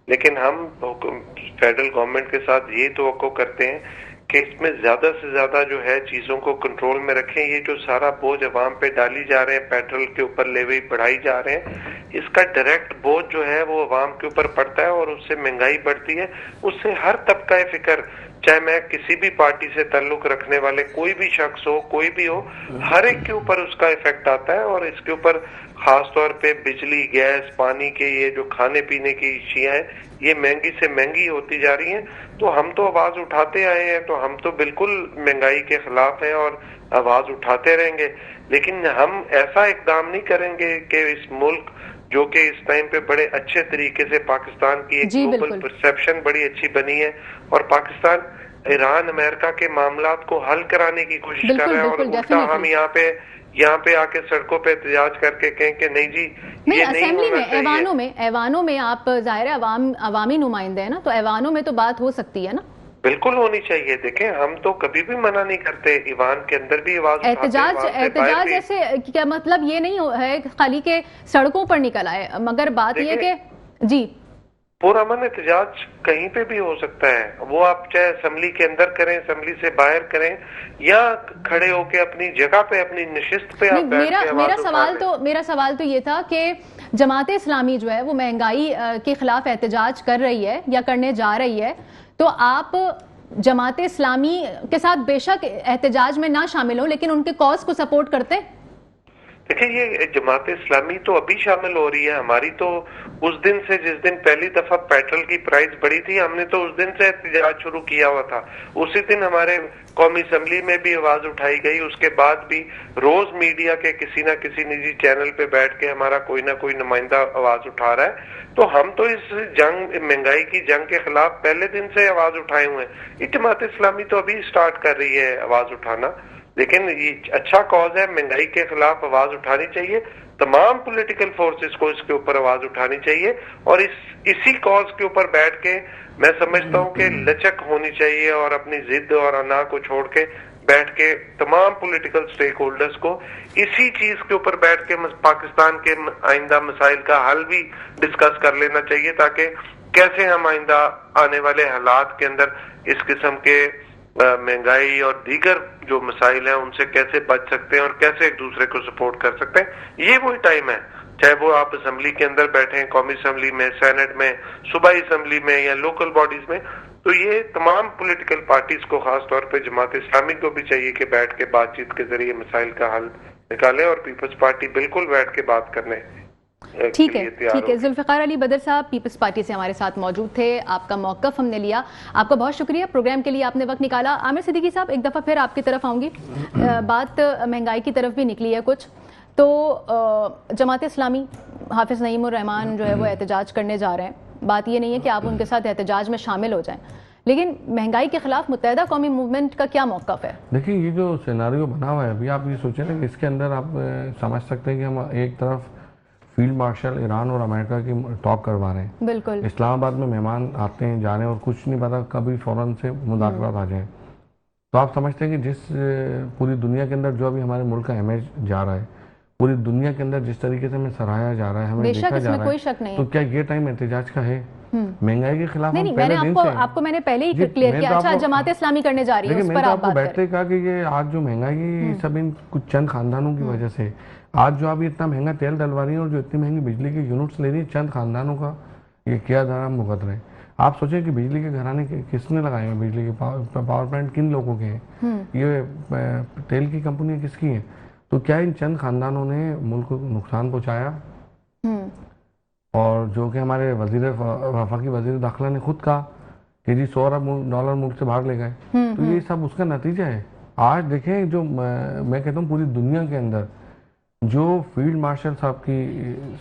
लेकिन हम फेडरल गवर्नमेंट के साथ ये तवक्को करते हैं कि इसमें ज्यादा से ज्यादा जो है चीजों को कंट्रोल में रखें। ये जो सारा बोझ अवाम पे डाली जा रहे हैं, पेट्रोल के ऊपर लेवी बढ़ाई जा रहे हैं, इसका डायरेक्ट बोझ जो है वो अवाम के ऊपर पड़ता है और उससे महंगाई बढ़ती है। उससे हर तबका फिक्र, चाहे मैं किसी भी पार्टी से ताल्लुक रखने वाले कोई भी शख्स हो, कोई भी हो, हर एक के ऊपर उसका इफेक्ट आता है। और इसके ऊपर खास तौर पे बिजली, गैस, पानी के ये जो खाने पीने की चीजें हैं ये महंगी से महंगी होती जा रही हैं। तो हम तो आवाज उठाते आए हैं, तो हम तो बिल्कुल महंगाई के खिलाफ हैं और आवाज उठाते रहेंगे। लेकिन हम ऐसा इकदाम नहीं करेंगे कि इस मुल्क जो कि इस टाइम पे बड़े अच्छे तरीके से पाकिस्तान की एक ग्लोबल परसेप्शन बड़ी अच्छी बनी है और पाकिस्तान ईरान अमेरिका के मामलात को हल कराने की कोशिश कर रहा है, और उल्टा हम यहाँ पे आके सड़कों पे एहतजाज करके कहें कि नहीं जी नहीं, असेंबली में ऐवानों में आप जाहिर है अवामी नुमाइंदे हैं ना, तो ऐवानों में तो बात हो सकती है ना? बिल्कुल होनी चाहिए। देखें, हम तो कभी भी मना नहीं करते, ईवान के अंदर भी आवाज एहतजाज ऐसे क्या मतलब ये नहीं है खाली के सड़कों पर निकल आए, मगर बात ये कि जी पुरअमन एहतजाज कहीं पे भी हो सकता है। वो आप चाहे असेंबली के अंदर करें, असेंबली से बाहर करें, या खड़े होके अपनी जगह पे, अपनी नशिस्त पे आप बैठ के मेरा सवाल तो ये था कि जमात इस्लामी जो है वो महंगाई के खिलाफ एहतजाज कर रही है या करने जा रही है, तो आप जमात इस्लामी के साथ बेशक एहतजाज में ना शामिल हो लेकिन उनके कॉज को सपोर्ट करते हैं? देखिए, ये जमात इस्लामी तो अभी शामिल हो रही है। हमारी तो उस दिन से, जिस दिन पहली दफा पेट्रोल की प्राइस बढ़ी थी, हमने तो उस दिन से एहतजाज शुरू किया हुआ था। उसी दिन हमारे कौमी असेंबली में भी आवाज उठाई गई। उसके बाद भी रोज मीडिया के किसी ना किसी निजी चैनल पे बैठ के हमारा कोई ना कोई नुमाइंदा आवाज उठा रहा है। तो हम तो इस जंग, महंगाई की जंग के खिलाफ पहले दिन से आवाज उठाए हुए हैं। जमात इस्लामी तो अभी स्टार्ट कर रही है आवाज उठाना, लेकिन ये अच्छा कॉज है, महंगाई के खिलाफ आवाज उठानी चाहिए। तमाम पॉलिटिकल फोर्सेस को इसके ऊपर आवाज उठानी चाहिए और इसी कॉज के ऊपर बैठ के मैं समझता हूँ कि लचक होनी चाहिए और अपनी जिद और अना को छोड़ के बैठ के तमाम पॉलिटिकल स्टेक होल्डर्स को इसी चीज के ऊपर बैठ के पाकिस्तान के आइंदा मसाइल का हल भी डिस्कस कर लेना चाहिए, ताकि कैसे हम आइंदा आने वाले हालात के अंदर इस किस्म के महंगाई और दीगर जो मसाइल हैं उनसे कैसे बच सकते हैं और कैसे एक दूसरे को सपोर्ट कर सकते हैं। ये वही टाइम है, चाहे वो आप असेंबली के अंदर बैठे हैं, कौमी असेंबली में, सेनेट में, सूबाई असेंबली में या लोकल बॉडीज में। तो ये तमाम पॉलिटिकल पार्टीज को, खास तौर पे जमात इस्लामी को भी चाहिए कि बैठ के बातचीत के जरिए मसाइल का हल निकालें और पीपल्स पार्टी बिल्कुल बैठ के बात करने ठीक है। जुल्फ़िकार अली बदर साहब पीपल्स पार्टी से हमारे साथ मौजूद थे, आपका मौक़िफ़ हमने लिया, आपका बहुत शुक्रिया, प्रोग्राम के लिए आपने वक्त निकाला। आमिर सिद्दीकी साहब, एक दफ़ा फिर आपकी तरफ आऊँगी, बात महंगाई की तरफ भी निकली है कुछ, तो जमात इस्लामी, हाफिज़ नईमुर रहमान जो है वो एहतजाज करने जा रहे हैं, बात ये नहीं है कि आप उनके साथ एहतजाज में शामिल हो जाएं, लेकिन महंगाई के खिलाफ मुत्तहदा कौमी मूवमेंट का क्या मौक़िफ़ है? देखिए, ये जो सिनेरियो बना हुआ है अभी, आप ये सोचें ना कि इसके अंदर आप समझ सकते हैं कि हम एक तरफ फील्ड मार्शल ईरान और अमेरिका की टॉक करवा रहे हैं, बिल्कुल इस्लामाबाद में मेहमान आते हैं जा रहे हैं और कुछ नहीं पता कभी फ़ौरन से मुज़ाकरात आ जाए। तो आप समझते हैं कि जिस पूरी दुनिया के अंदर जो अभी हमारे मुल्क का इमेज जा रहा है, पूरी दुनिया के अंदर जिस तरीके से हमें सराहा जा रहा है, हमें बेशक देखा जा इसमें रहा कोई है, शक नहीं तो है। क्या ये टाइम एहतजाज का है? महंगाई के खिलाफ नहीं, हम मैंने पहले दिन से आपको मैंने पहले ही जी, क्लियर मैं किया। तो अच्छा, आपको- जमात इस्लामी करने जा रही है, देखिए, उस मैंने पर तो आप आपको बात बैठते करें। कहा कि ये आज जो महंगाई सब इन कुछ चंद खानदानों की वजह से, आज जो आप इतना महंगा तेल डलवा रही है और जो इतनी महंगी बिजली के यूनिट्स ले रही है, चंद खानदानों का ये क्या धर्म भुगत रहे हैं। आप सोचें कि बिजली के घराने किसने लगाए हैं, बिजली के पावर प्लांट किन लोगों के हैं, ये तेल की कंपनी किसकी है? तो क्या इन चंद खानदानों ने मुल्क को नुकसान पहुंचाया? और जो कि हमारे वफाकी वजीर दाखिला ने खुद कहा कि जी $100 अरब मुल्क से बाहर ले गए, तो ये सब उसका नतीजा है। आज देखें, जो मैं कहता हूँ पूरी दुनिया के अंदर जो फील्ड मार्शल साहब की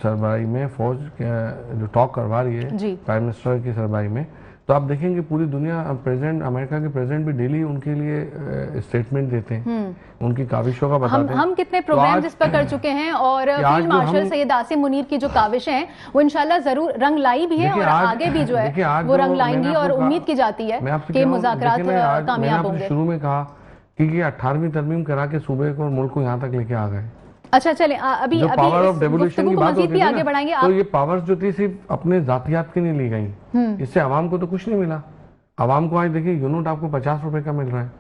सरबराही में फौज जो टॉक करवा रही है प्राइम मिनिस्टर की सरबराही में, तो आप देखेंगे पूरी दुनिया, प्रेसिडेंट अमेरिका के प्रेसिडेंट भी डेली उनके लिए स्टेटमेंट देते हैं, उनकी काविशों का बताते हैं। हम कितने प्रोग्राम इस पर कर चुके हैं, और फील्ड मार्शल सैयद आसिम मुनीर की जो काविशें हैं वो इंशाल्लाह जरूर रंग लाई भी है और आगे भी जो है वो रंग लाएंगी, और उम्मीद की जाती है कि मुज़ाकरात कामयाब होंगे। शुरू में कहा कि ये 18वीं तरमीम करा के सूबे को और मुल्क को यहाँ तक लेके आ गए। अच्छा, चलें अभी जो पावर ऑफ इस डेवोल्यूशन की गुफ्तगू को बात मजीद होती भी है आगे ना, बढ़ाएंगे तो आप। ये पावर्स जो थी सिर्फ अपने जातियात की नहीं ली गई, इससे आवाम को तो कुछ नहीं मिला। आवाम को आज देखिए यूनिट आपको 50 रुपए का मिल रहा है,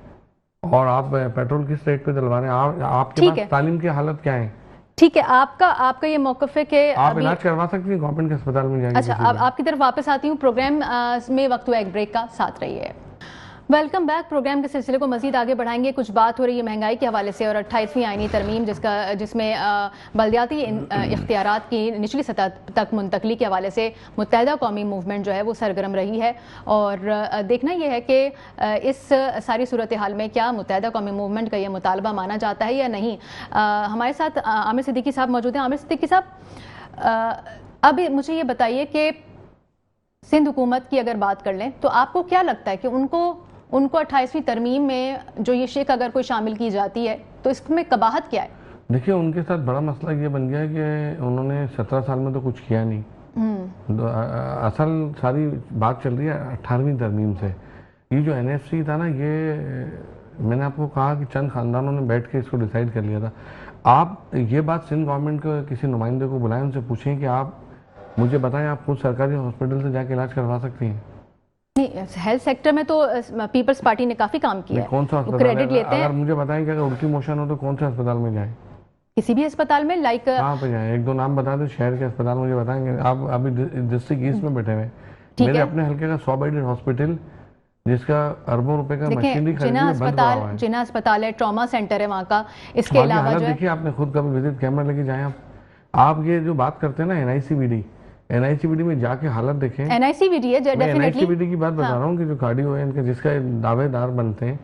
और आप पेट्रोल किस रेट पे दिलवा रहे हैं? आपके पास तालीम की हालत क्या है? ठीक है, आपका ये मौक़िफ़ है कि आप इलाज करवा सकती हैं गवर्नमेंट के अस्पताल में जाएंगे। अच्छा, अब आपकी तरफ वापस आती हूँ। प्रोग्राम में वक्त हुआ एक ब्रेक का, साथ रहिए। Welcome back. प्रोग्राम के सिलसिले को मजीद आगे बढ़ाएंगे। कुछ बात हो रही है महंगाई के हवाले से और 28वीं आईनी तरमीम जिसमें बलदियाती इख्तियारात की निचली सतह तक मुंतकली के हवाले से मुत्तहदा कौमी मूवमेंट जो है वो सरगर्म रही है, और देखना यह है कि इस सारी सूरत हाल में क्या मुत्तहदा कौमी मूवमेंट का यह मुतालबा माना जाता है या नहीं। हमारे साथ आमिर सिद्दीकी साहब मौजूद हैं। आमिर सिद्दीकी साहब, अब मुझे ये बताइए कि सिंध हुकूमत की अगर बात कर लें तो आपको क्या लगता है कि उनको 28वीं तरमीम में जो ये शिक अगर कोई शामिल की जाती है तो इसमें कबाहत क्या है? देखिए, उनके साथ बड़ा मसला ये बन गया है कि उन्होंने 17 साल में तो कुछ किया नहीं। तो असल सारी बात चल रही है 18वीं तरमीम से। ये जो NFC था ना, ये मैंने आपको कहा कि चंद खानदानों ने बैठ के इसको डिसाइड कर लिया था। आप ये बात सिंध गवर्नमेंट के किसी नुमाइंदे को बुलाएं, उनसे पूछें कि आप मुझे बताएं, आप खुद सरकारी हॉस्पिटल से जाके इलाज करवा सकती हैं? नहीं, हेल्थ सेक्टर में तो पीपल्स पार्टी ने काफी काम किया है। कौन सा अस्पताल क्रेडिट लेते हैं। अगर मुझे बताएं कि अगर उल्टी मोशन हो तो कौन से अस्पताल में जाएं? किसी भी अस्पताल में, लाइक कहाँ पे जाएं? एक दो नाम बता दो शहर के अस्पताल, मुझे बताएंगे। आप अभी डिस्ट्रिक्ट ईस्ट में बैठे हुए, मेरे अपने हल्के का 100 बेडेड हॉस्पिटल जिसका अरबों रुपए का मशीनरी जिना अस्पताल है, ट्रॉमा सेंटर है वहाँ का। इसके अलावा जो देखिए, आपने खुद कभी विजिट कैमरा लेके जाए आप ये जो बात करते हैं ना NICVD में जाके हालत देखें। NICVD है डेफिनेटली। NICVD की बात बता रहा हूँ कि जो कार्डियो है इनके, जिसका दावेदार बनते हैं,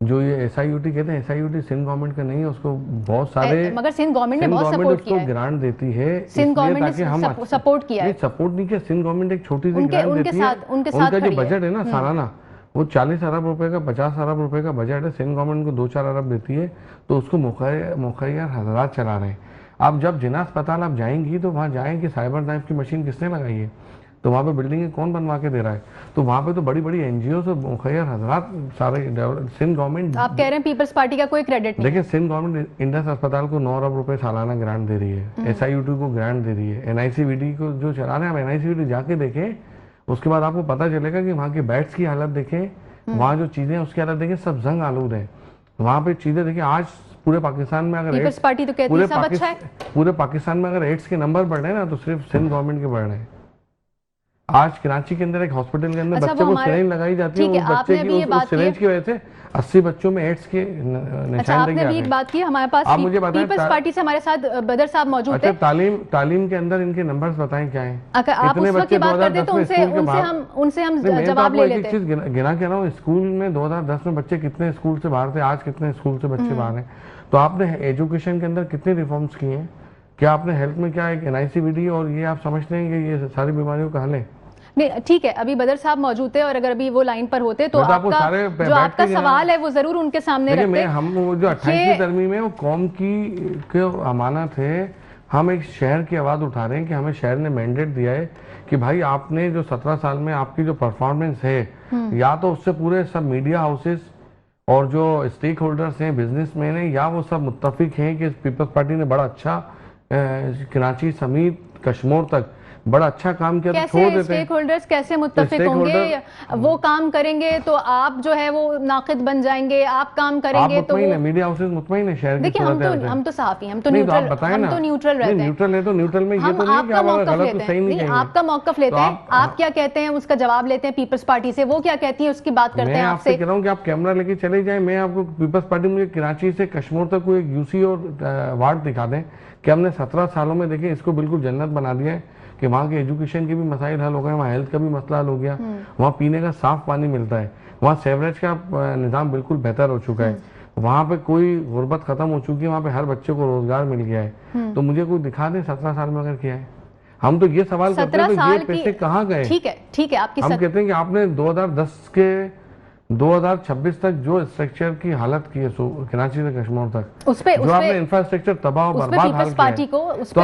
जो ये SIUT कहते हैं, SIUT सिंध गवर्नमेंट का नहीं है, उसको बहुत सारे, मगर सिंध गवर्नमेंट ने बहुत सपोर्ट किया है, ग्रांट देती है। सिंध गवर्नमेंट ने सपोर्ट किया है। सपोर्ट नहीं किया, सिंध गवर्नमेंट एक छोटी सी ग्रांट देती है। उनका जो बजट है ना सालाना, वो 40 अरब रुपए का, 50 अरब रुपए का बजट है। सिंध गवर्नमेंट को 2-4 अरब देती है, तो उसको मुखैर हजरात चला रहे हैं। आप जब जिना अस्पताल आप जाएंगी तो वहाँ जाएं कि साइबर नाइफ की मशीन किसने लगाई है, तो वहाँ पे बिल्डिंगें कौन बनवा के दे रहा है, तो वहाँ पे तो बड़ी बड़ी NGO से मुखैर हजरात सारे सिंध गवर्नमेंट। आप कह रहे हैं पीपल्स पार्टी का कोई क्रेडिट नहीं? देखिए, सिंध गवर्नमेंट इंडस अस्पताल को 9 अरब रुपए सालाना ग्रांट दे रही है, SIUT को ग्रांट दे रही है, NICVD को जो चला रहे हैं, आप NICVD जाके देखें, उसके बाद आपको पता चलेगा कि वहाँ के बेड्स की हालत देखें, वहाँ जो चीजें उसकी हालत देखें, सब जंग आलूद है। वहाँ पे चीजें देखिए, आज पूरे पाकिस्तान में अगर पीपल्स पार्टी तो कहती है सब अच्छा है। पूरे पाकिस्तान में अगर एड्स के नंबर बढ़ रहे हैं ना, तो सिर्फ सिंध गवर्नमेंट के बढ़ रहे हैं। आज कराची के अंदर एक हॉस्पिटल के अंदर बच्चे को सिरिंज लगाई जाती है, उस बच्चे की उस सिरिंज की वजह से 80 बच्चों में एड्स के निशान आपने भी एक बात की। हमारे पास पीपल्स पार्टी से हमारे साथ बदर साहब मौजूद हैं। अच्छा, तालीम के अंदर इनके नंबर्स बताएं क्या हैं? अगर आप उस वक्त की बात करते तो उनसे हम जवाब ले लेते। एक चीज गिना के ना, स्कूल में 2010 में बच्चे कितने स्कूल से बाहर थे, आज कितने स्कूल से बच्चे बाहर हैं। तो आपने एजुकेशन के अंदर कितने रिफॉर्म्स किए हैं? क्या आपने हेल्थ में क्या एक NICVD और ये आप समझते हैं कि ये सारी बीमारियों का हल है? नहीं ठीक है, अभी बदर साहब मौजूद थे और अगर अभी वो लाइन पर होते तो आपका जो आपका सवाल है वो जरूर उनके सामने रखते। हम वो जो 28वीं तरमीम है वो कौम की अमानत है। हम एक शहर की आवाज उठा रहे हैं कि हमें शहर ने मैंडेट दिया है कि भाई आपने जो 17 साल में आपकी जो परफॉर्मेंस है, या तो उससे पूरे सब मीडिया हाउसेस और जो स्टेक होल्डर्स हैं, बिजनेसमैन हैं, या वो सब मुत्तफिक हैं कि पीपल्स पार्टी ने बड़ा अच्छा कराची समेत कश्मीर तक बड़ा अच्छा काम किया। तो छोड़ देते स्टेक होल्डर्स कैसे मुत्तफिक होंगे? वो काम करेंगे तो आप जो है वो नाक़िद बन जाएंगे, आप काम करेंगे तो मीडिया हाउसेस मुतमईन है शहर की। देखिए हम तो सहाफ़ी, हम तो न्यूट्रल रहते हैं। न्यूट्रल है तो न्यूट्रल में ये तो नहीं कि हमारा गलत तो सही नहीं, आपका मौक़िफ़ लेते हैं। आप क्या कहते हैं उसका जवाब लेते हैं पीपल्स पार्टी से, वो क्या कहती है उसकी बात करते हैं आपसे। मैं कह रहा हूँ कि आप कैमरा लेके चले जाए, मैं आपको पीपल्स पार्टी मुझे कराची से कश्मीर तक कोई यूसी और वार्ड दिखा दें कि हमने 17 सालों में देखें इसको बिल्कुल जन्नत बना दिया है कि वहाँ के एजुकेशन के भी मसाइल हल हो गए, वहाँ हेल्थ का भी मसला हल हो गया, वहाँ पीने का साफ पानी मिलता है, वहाँ सेवरेज का निज़ाम बिल्कुल बेहतर हो चुका है, वहाँ पे कोई गुर्बत खत्म हो चुकी है, वहाँ पे हर बच्चे को रोजगार मिल गया है। तो मुझे कोई दिखा दे 17 साल में अगर किया है। हम तो ये सवाल करते हैं तो ये पैसे कहाँ गए? ठीक है आपकी हम कहते हैं कि आपने 2010 के 2026 तक जो स्ट्रक्चर की हालत की है कराची से कश्मीर तक, जो आपने इंफ्रास्ट्रक्चर तबाह बर्बाद हाल किया,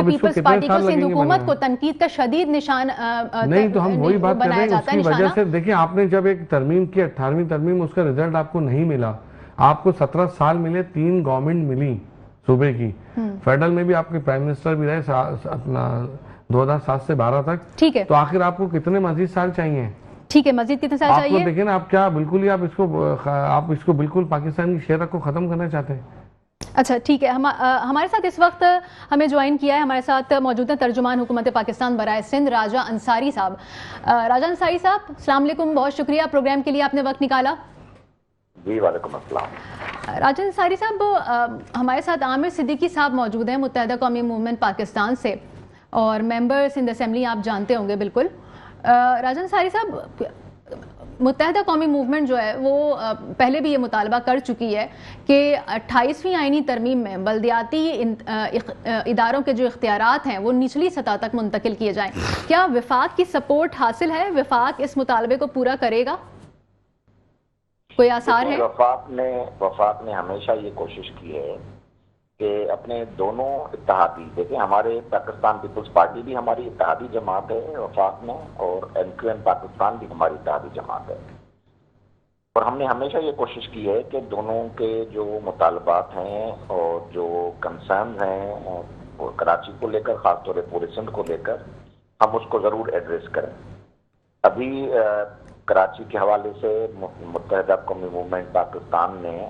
पीपल्स पार्टी को सिंध हुकूमत को तनकीद का शदीद निशान नहीं, तो हम वही बात कर रहे हैं उसकी वजह से। देखिए आपने जब एक तरमीम की 18वीं तरमीम, उसका रिजल्ट आपको नहीं मिला, आपको 17 साल मिले, 3 गवर्नमेंट मिली सूबे की, फेडरल में भी आपके प्राइम मिनिस्टर भी रहे अपना 2007 से 12 तक। ठीक है, तो आखिर आपको कितने मजीद साल चाहिए? ठीक है, मजीद कितने साल चाहिए? आपको देखिए ना, आप क्या बिल्कुल ही आप इसको बिल्कुल पाकिस्तान की शहर को खत्म करना चाहते हैं। अच्छा ठीक है, हमारे साथ इस वक्त हमें ज्वाइन किया है, हमारे साथ मौजूद है तर्जुमान हुकूमत पाकिस्तान बराए सिंध राजा अंसारी साहब। राजा अंसारी साहब अस्सलाम वालेकुम, बहुत शुक्रिया प्रोग्राम के लिए आपने वक्त निकाला। जी वालेकुम अस्सलाम। राजा अंसारी साहब, हमारे साथ आमिर सिद्दीकी साहब मौजूद हैं मुत्तहिदा कौमी मूवमेंट पाकिस्तान से और मेंबर सिंध असेंबली, आप जानते होंगे बिल्कुल। राजा अंसारी साहब, मुत्तहिदा कौमी मूवमेंट जो है वो पहले भी ये मुतालबा कर चुकी है कि 28वीं आईनी तरमीम में बल्दियाती इदारों के जो इख्तियारात हैं वो निचली सतह तक मुंतकिल किए जाएं। क्या वफाक की सपोर्ट हासिल है? वफाक इस मुतालबे को पूरा करेगा? कोई आसार है? वफाक ने हमेशा ये कोशिश की है कि अपने दोनों इत्तेहादी, देखिए हमारे पाकिस्तान पीपल्स पार्टी भी हमारी इत्तेहादी जमात है वफाक में, और MQN पाकिस्तान भी हमारी इत्तेहादी जमात है, और हमने हमेशा ये कोशिश की है कि दोनों के जो मुतालबात हैं और जो कंसर्न हैं और कराची को लेकर, खासतौर पर पूरे सिंध को लेकर, हम उसको ज़रूर एड्रेस करें। अभी कराची के हवाले से मुत्तहिदा कौमी मूवमेंट पाकिस्तान ने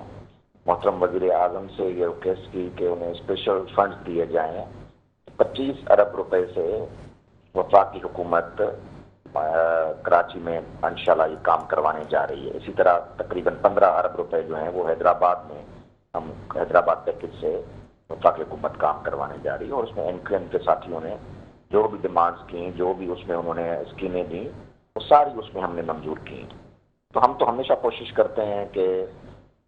मोहतरम वज़ीर आज़म से ये रिक्वेस्ट की कि उन्हें स्पेशल फंड दिए जाएं। 25 अरब रुपए से वफाकी हुकूमत कराची में इंशाल्लाह ये काम करवाने जा रही है। इसी तरह तकरीबन 15 अरब रुपए जो हैं वो हैदराबाद में, हम हैदराबाद पैकेज से वफाकी हुकूमत काम करवाने जा रही है, और उसमें MQN के साथियों ने जो भी डिमांड्स की, जो भी उसमें उन्होंने स्कीमें दी, वो सारी उसमें हमने मंजूर की। तो हम तो हमेशा कोशिश करते हैं कि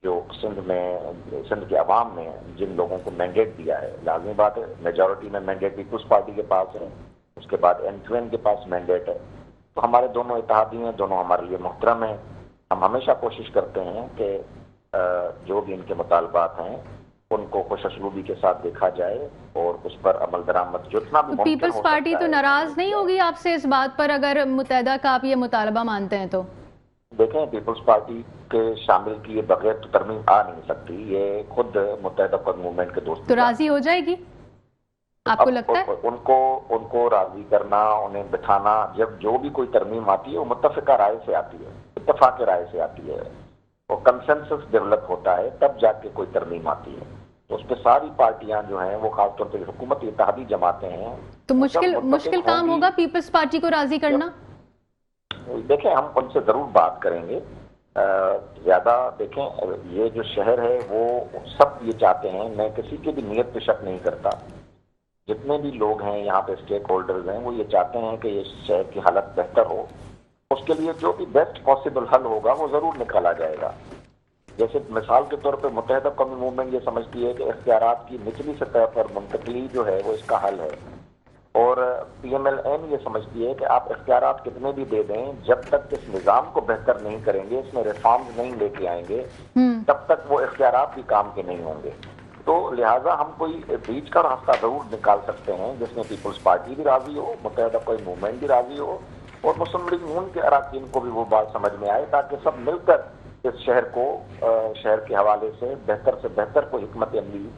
जो सिंध के अवाम ने जिन लोगों को मैंडेट दिया है, लाजमी बात है मेजॉरिटी में मैंडेट पीपल्स पार्टी के पास है, उसके बाद MQN के पास मैंडेट है, तो हमारे दोनों इत्तेहादी हैं, दोनों हमारे लिए मुहतरम हैं। हम हमेशा कोशिश करते हैं कि जो भी इनके मुतालबात हैं उनको खुशअस्लूबी के साथ देखा जाए और उस पर अमल दरामद जितना भी। पीपल्स पार्टी तो नाराज नहीं होगी आपसे इस बात पर अगर मुत्तहिदा का आप ये मुतालबा मानते हैं? तो देखें, पीपल्स पार्टी के शामिल किए बगैर तो तरमीम आ नहीं सकती, ये खुद मुत्तहिदा कौमी मूवमेंट के दोस्त। तो राजी हो जाएगी आपको लगता है? उनको राजी करना, उन्हें बिठाना, जब जो भी कोई तरमीम आती है वो मुत्तफिका राय से आती है, इत्तफाक राय से आती है, और कंसेंसस डेवलप होता है, तब जाके कोई तरमीम आती है। तो उस पर सारी पार्टियां जो हैं वो खासतौर पर हुकूमत इत्तेहादी जमातें हैं, तो मुश्किल काम होगा पीपल्स पार्टी को राजी करना। देखें, हम उनसे जरूर बात करेंगे। ज्यादा देखें, ये जो शहर है वो सब ये चाहते हैं, मैं किसी की भी नीयत पे शक नहीं करता, जितने भी लोग हैं यहाँ पे स्टेक होल्डर्स हैं वो ये चाहते हैं कि ये शहर की हालत बेहतर हो, उसके लिए जो भी बेस्ट पॉसिबल हल होगा वो जरूर निकाला जाएगा। जैसे मिसाल के तौर पे मुत्तहिदा कौमी मूवमेंट ये समझती है कि इख्तियारात की निचली सतह पर मुंतकली जो है वो इसका हल है, और PMLN ये समझती है कि आप इख्तियारात कितने भी दे दें, जब तक इस निज़ाम को बेहतर नहीं करेंगे, इसमें रिफॉर्म्स नहीं लेके आएंगे, तब तक वो इख्तियारात भी काम के नहीं होंगे। तो लिहाजा हम कोई बीच का रास्ता जरूर निकाल सकते हैं जिसमें पीपल्स पार्टी भी राजी हो, मुत्तहिदा कोई मूवमेंट भी राजी हो, और मुस्लिम लीग नून के अरकान को भी वो बात समझ में आए, ताकि सब मिलकर इस शहर के हवाले से बेहतर कोई हिकमत अमली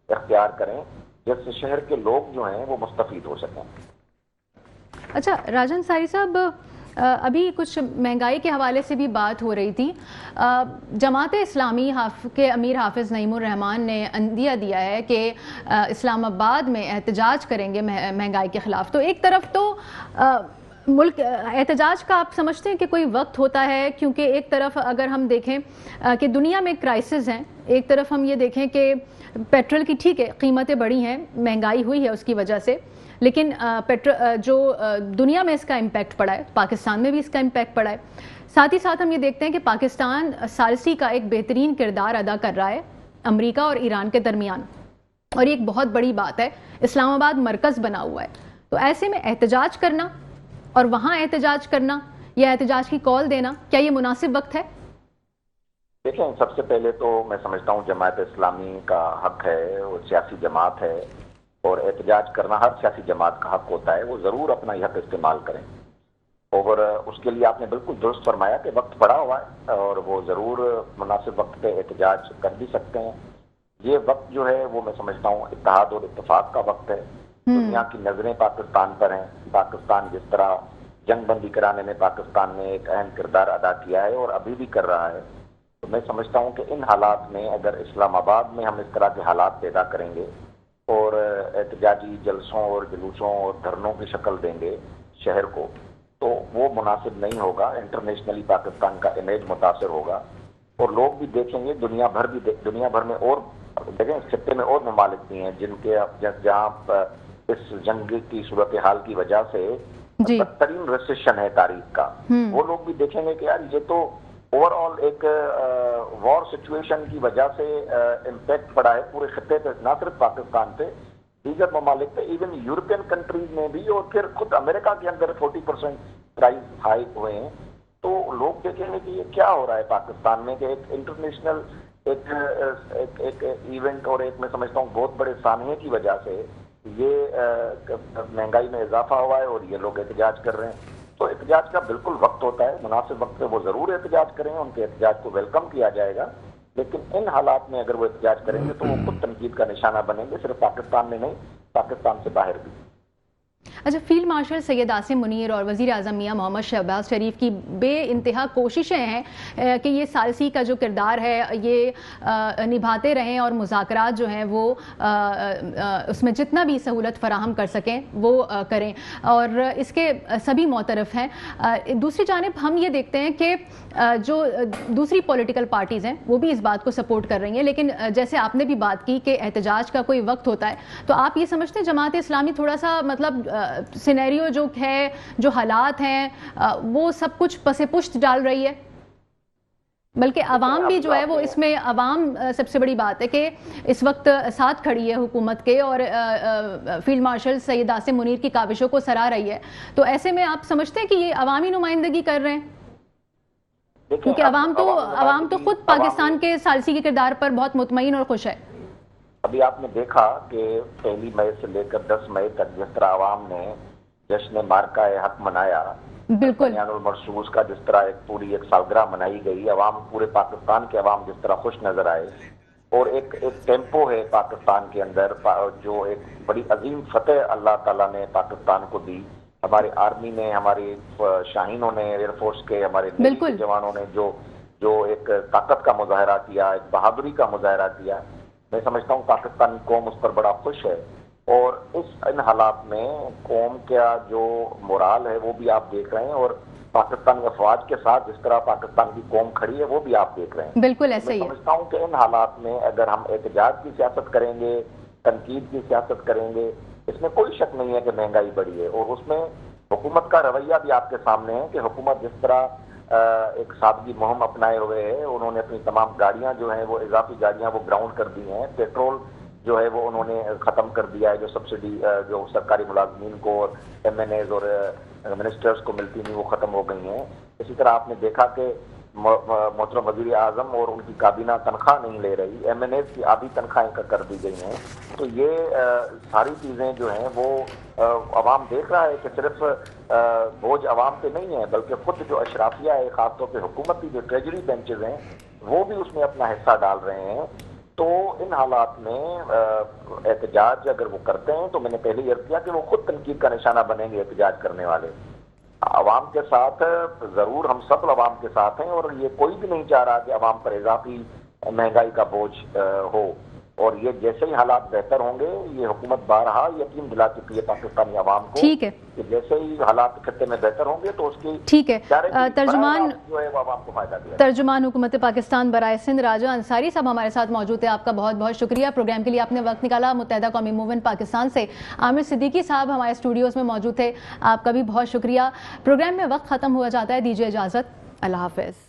इख्तियार करें, जिससे शहर के लोग जो हैं वो मुस्तफीद हो सकें। अच्छा राजन सारी साहब, अभी कुछ महंगाई के हवाले से भी बात हो रही थी। जमात इस्लामी के अमीर हाफिज़ नईमुर रहमान ने अंदिया दिया है कि इस्लामाबाद में एहतजाज करेंगे महंगाई के ख़िलाफ़। तो एक तरफ तो मुल्क एहतजाज का आप समझते हैं कि कोई वक्त होता है, क्योंकि एक तरफ अगर हम देखें कि दुनिया में क्राइसिस हैं, एक तरफ हम ये देखें कि पेट्रोल की ठीक है कीमतें बढ़ी हैं, महंगाई हुई है उसकी वजह से, लेकिन दुनिया में इसका इम्पैक्ट पड़ा है, पाकिस्तान में भी इसका इम्पैक्ट पड़ा है। साथ ही साथ हम ये देखते हैं कि पाकिस्तान सालसी का एक बेहतरीन किरदार अदा कर रहा है अमेरिका और ईरान के दरमियान, और ये एक बहुत बड़ी बात है, इस्लामाबाद मरकज़ बना हुआ है। तो ऐसे में एहतजाज करना और वहाँ एहतजाज करना या एहतजाज की कॉल देना, क्या ये मुनासिब वक्त है? देखें, सबसे पहले तो मैं समझता हूँ जमात इस्लामी का हक है, वो सियासी जमात है, और एहतजाज करना हर सियासी जमात का हक होता है, वो ज़रूर अपना यह हक इस्तेमाल करें। और उसके लिए आपने बिल्कुल दुरुस्त फरमाया कि वक्त पड़ा हुआ है, और वो ज़रूर मुनासिब वक्त पे एहतजाज कर भी सकते हैं। ये वक्त जो है वो मैं समझता हूँ इत्तेहाद और इत्तेफाक का वक्त है। दुनिया की नजरें पाकिस्तान पर हैं। पाकिस्तान जिस तरह जंग बंदी कराने में पाकिस्तान ने एक अहम किरदार अदा किया है और अभी भी कर रहा है, तो मैं समझता हूँ कि इन हालात में अगर इस्लामाबाद में हम इस तरह के हालात पैदा करेंगे और एहतजाजी जलसों और जुलूसों और धरनों की शक्ल देंगे शहर को, तो वो मुनासिब नहीं होगा। इंटरनेशनली पाकिस्तान का इमेज मुतासर होगा, और लोग भी देखेंगे, दुनिया भर में और देखें, इस खित्ते में और ममालिक भी हैं जिनके जहाँ इस जंग की सूरत हाल की वजह से बदतरीन रिसेशन है तारीख का, वो लोग भी देखेंगे कि यार ये तो ओवरऑल एक वॉर सिचुएशन की वजह से इम्पैक्ट पड़ा है पूरे खित्ते पे, ना सिर्फ पाकिस्तान पे, दीगर ममालिक पे, इवन यूरोपियन कंट्रीज में भी, और फिर खुद अमेरिका के अंदर 40% प्राइस हाइक हुए हैं। तो लोग देखेंगे कि ये क्या हो रहा है पाकिस्तान में, कि एक इंटरनेशनल एक इवेंट और एक मैं समझता हूँ बहुत बड़े सानहे की वजह से ये महंगाई में इजाफा हुआ है और ये लोग एहतजाज कर रहे हैं। तो एहतजाज का बिल्कुल वक्त होता है, मुनासिब वक्त पे वो जरूर एहतजाज करें, उनके एहतजाज को वेलकम किया जाएगा, लेकिन इन हालात में अगर वो एहतजाज करेंगे तो वो खुद तनकीद का निशाना बनेंगे, सिर्फ पाकिस्तान में नहीं, पाकिस्तान से बाहर भी। अच्छा, फील्ड मार्शल सैयद आसिम मुनीर और वज़ीर आज़म मियां मोहम्मद शहबाज शरीफ की बेइंतहा कोशिशें हैं कि ये सालसी का जो किरदार है ये निभाते रहें और मुज़ाकरात जो हैं वो उसमें जितना भी सहूलत फराहम कर सकें वो करें, और इसके सभी मौतरफ हैं। दूसरी जानिब हम ये देखते हैं कि जो दूसरी पॉलिटिकल पार्टीज़ हैं वो भी इस बात को सपोर्ट कर रही हैं, लेकिन जैसे आपने भी बात की कि एहतजाज का कोई वक्त होता है, तो आप ये समझते हैं जमात इस्लामी थोड़ा सा मतलब सिनेरियो जो है, जो हालात हैं, वो सब कुछ पसे पुश्त डाल रही है, बल्कि अवाम भी जो है वो इसमें, अवाम सबसे बड़ी बात है कि इस वक्त साथ खड़ी है हुकूमत के और फील्ड मार्शल सैयद आसिम मुनीर की काविशों को सराह रही है। तो ऐसे में आप समझते हैं कि ये अवामी नुमाइंदगी कर रहे हैं? क्योंकि अवाम तो खुद पाकिस्तान के सालसी के किरदार पर बहुत मुतमईन और खुश है। अभी आपने देखा कि 1 मई से लेकर 10 मई तक जिस तरह अवाम ने जश्न मार्का हक मनाया, बिल्कुल मरसूस का जिस तरह एक पूरी एक सालगिरह मनाई गई, अवाम पूरे पाकिस्तान के अवाम जिस तरह खुश नजर आए, और एक टेम्पो है पाकिस्तान के अंदर जो एक बड़ी अजीम फतेह अल्लाह ताला ने पाकिस्तान को दी। हमारे आर्मी ने, हमारे शाहीनों ने, एयरफोर्स के हमारे नेवी के जवानों ने जो एक ताकत का मुजाहरा किया, एक बहादुरी का मुजाहरा किया, मैं समझता हूँ पाकिस्तानी कौम उस पर बड़ा खुश है। और इन हालात में कौम का जो मोराल है वो भी आप देख रहे हैं, और पाकिस्तानी अफवाज के साथ जिस तरह पाकिस्तान की कौम खड़ी है वो भी आप देख रहे हैं। बिल्कुल ऐसे ही है। मैं समझता हूँ कि इन हालात में अगर हम एहतजाज की सियासत करेंगे, तनकीद की सियासत करेंगे, इसमें कोई शक नहीं है कि महंगाई बढ़ी है, और उसमें हुकूमत का रवैया भी आपके सामने है कि हुकूमत जिस तरह एक सादगी मुहिम अपनाए हुए है, उन्होंने अपनी तमाम गाड़ियां जो हैं वो इजाफी गाड़ियां वो ग्राउंड कर दी हैं, पेट्रोल जो है वो उन्होंने खत्म कर दिया है, जो सब्सिडी जो सरकारी मुलाजमीन को और MNAs और मिनिस्टर्स को मिलती थी वो खत्म हो गई हैं। इसी तरह आपने देखा कि मोहतरम वज़ीर आज़म और उनकी काबीना तनख्वाह नहीं ले रही, MNAs की आधी तनख्वाहें कर दी गई हैं। तो ये सारी चीज़ें जो हैं वो अवाम देख रहा है कि सिर्फ बोझ अवाम पे नहीं है, बल्कि खुद जो अशराफिया है, खासतौर पे हुकूमती जो ट्रेजरी बेंचेज हैं वो भी उसमें अपना हिस्सा डाल रहे हैं। तो इन हालात में एहतजाज अगर वो करते हैं तो मैंने पहले ही अर्ज किया कि वो खुद तनकीद का निशाना बनेंगे एहतजाज करने वाले। अवाम के साथ जरूर हम सब अवाम के साथ हैं और ये कोई भी नहीं चाह रहा कि अवाम पर इजाफी महंगाई का बोझ हो, और ये जैसे ही हालात बेहतर होंगे, ये हुकूमत बारहा यकीन दिला चुकी है पाकिस्तानी अवाम को, ठीक है, कि जैसे ही हालात खत्ते में बेहतर होंगे तो उसकी ठीक है। तर्जुमान जो है वो अवाम को फायदा दिया। तर्जुमान हुकूमत पाकिस्तान बराए सिंध राजा अंसारी साहब हमारे साथ मौजूद है। आपका बहुत बहुत शुक्रिया, प्रोग्राम के लिए आपने वक्त निकाला। मुत्तहदा कौमी मूवमेंट पाकिस्तान से आमिर सिद्दीकी साहब हमारे स्टूडियोज में मौजूद थे, आपका भी बहुत शुक्रिया। प्रोग्राम में वक्त खत्म हुआ जाता है, दीजिए इजाजत, अल्लाह हाफिज।